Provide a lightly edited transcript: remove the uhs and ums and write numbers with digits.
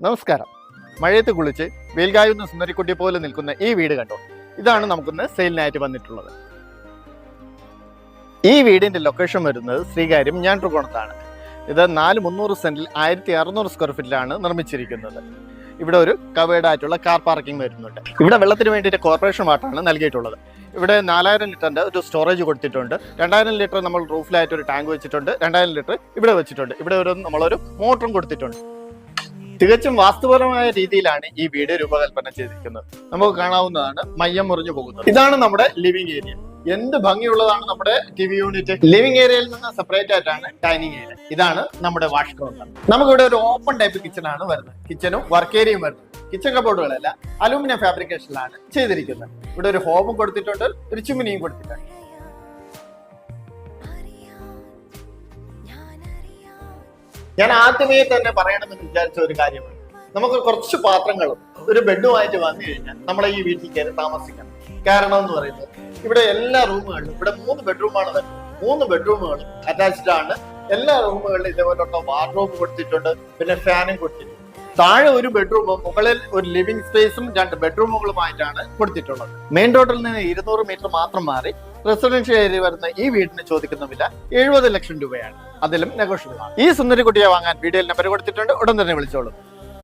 നമസ്കാരം. മഴയത്ത് കുളിച്ച് വെയിൽകായുന്ന സുന്ദരിക്കുട്ടി പോലെ നിൽക്കുന്ന ഈ വീട് കണ്ടോ. ഇതാണ് നമുക്കിന്ന് സെയിലിനായിട്ട് വന്നിട്ടുള്ളത്. ഈ വീടിന്റെ ലൊക്കേഷൻ വരുന്നത് ശ്രീകാര്യം ഞാൻട്രുകോണത്താണ്. ഇത് 400 സെന്റിൽ 1600 സ്ക്വയർ ഫീറ്റിലാണ് നിർമ്മിച്ചിരിക്കുന്നത്. ഇവിടെ ഒരു കവേർഡ് ആയിട്ടുള്ള കാർ പാർക്കിംഗ് വരുന്നുണ്ട്. ഇവിടെ വെള്ളത്തിന് വേണ്ടിയിട്ട് കോർപ്പറേഷൻ വാട്ടറാണ് നൽകിയിട്ടുള്ളത്. ഇവിടെ 4000 ലിറ്ററിന്റെ ഒരു സ്റ്റോറേജ് കൊടുത്തിട്ടുണ്ട്. 2000 ലിറ്റർ നമ്മൾ റൂഫിലായിട്ട് ഒരു ടാങ്ക് വെച്ചിട്ടുണ്ട്. 2000 ലിറ്റർ ഇവിടെ വെച്ചിട്ടുണ്ട്. ഇവിടെ നമ്മളൊരു മോട്ടറും കൊടുത്തിട്ടുണ്ട്. തികച്ചും വാസ്തുപരമായ രീതിയിലാണ് ഈ വീട് രൂപകൽപ്പന ചെയ്തിരിക്കുന്നത്. നമുക്ക് കാണാവുന്നതാണ് മയ്യം മുറിഞ്ഞു പോകുന്നത്. ഇതാണ് നമ്മുടെ ലിവിംഗ് ഏരിയ. എന്ത് ഭംഗിയുള്ളതാണ് നമ്മുടെ ടിവി യൂണിറ്റ്. ലിവിംഗ് ഏരിയയിൽ നിന്ന് സെപ്പറേറ്റ് ആയിട്ടാണ് ഡൈനിങ് ഏരിയ. ഇതാണ് നമ്മുടെ വാഷ് കൗണ്ടർ. നമുക്കിവിടെ ഒരു ഓപ്പൺ ടൈപ്പ് കിച്ചൺ ആണ് വരുന്നത്. കിച്ചണും വർക്ക് ഏരിയയും വരുന്നത്. കിച്ചൺ കബോർഡുകളെല്ലാം അലൂമിനിയം ഫാബ്രിക്കേഷനിലാണ് ചെയ്തിരിക്കുന്നത്. ഇവിടെ ഒരു ഹോമും കൊടുത്തിട്ടുണ്ട്, ഒരു ചിമ്മിനിയും കൊടുത്തിട്ടുണ്ട്. ഞാൻ ആദ്യമേ തന്നെ പറയണമെന്ന് വിചാരിച്ച ഒരു കാര്യമാണ്, നമുക്ക് കുറച്ച് പാത്രങ്ങളും ഒരു ബെഡുമായിട്ട് വന്നു കഴിഞ്ഞാൽ നമ്മളെ ഈ വീട്ടിൽ കയറി താമസിക്കണം. കാരണം എന്ന് പറയുന്നത് ഇവിടെ എല്ലാ റൂമുകളിലും, ഇവിടെ 3 ബെഡ്റൂമാണ് വരുന്നത്. 3 ബെഡ്റൂമുകളും അറ്റാച്ച്ഡ് ആണ്. എല്ലാ റൂമുകളിലും ഇതേപോലുള്ള വാർഡ്രോബ് കൊടുത്തിട്ടുണ്ട്, പിന്നെ ഫാനും കൊടുത്തിട്ടുണ്ട്. താഴെ ഒരു ബെഡ്റൂമും മുകളിൽ ഒരു ലിവിംഗ് സ്പേസും 2 ബെഡ്റൂമുകളുമായിട്ടാണ് കൊടുത്തിട്ടുള്ളത്. മെയിൻ റോഡിൽ നിന്ന് 200 മീറ്റർ മാത്രം മാറി റെസിഡൻഷ്യൽ ഏരിയ വരുന്ന ഈ വീടിന് ചോദിക്കുന്ന വില 70 ലക്ഷം രൂപയാണ്. അതിലും നെഗോഷ്യബിൾ ആണ്. ഈ സുന്ദരിക്കുട്ടിയെ വാങ്ങാൻ വീഡിയോയിൽ നമ്പർ കൊടുത്തിട്ടുണ്ട്. ഉടൻ തന്നെ വിളിച്ചോളൂ.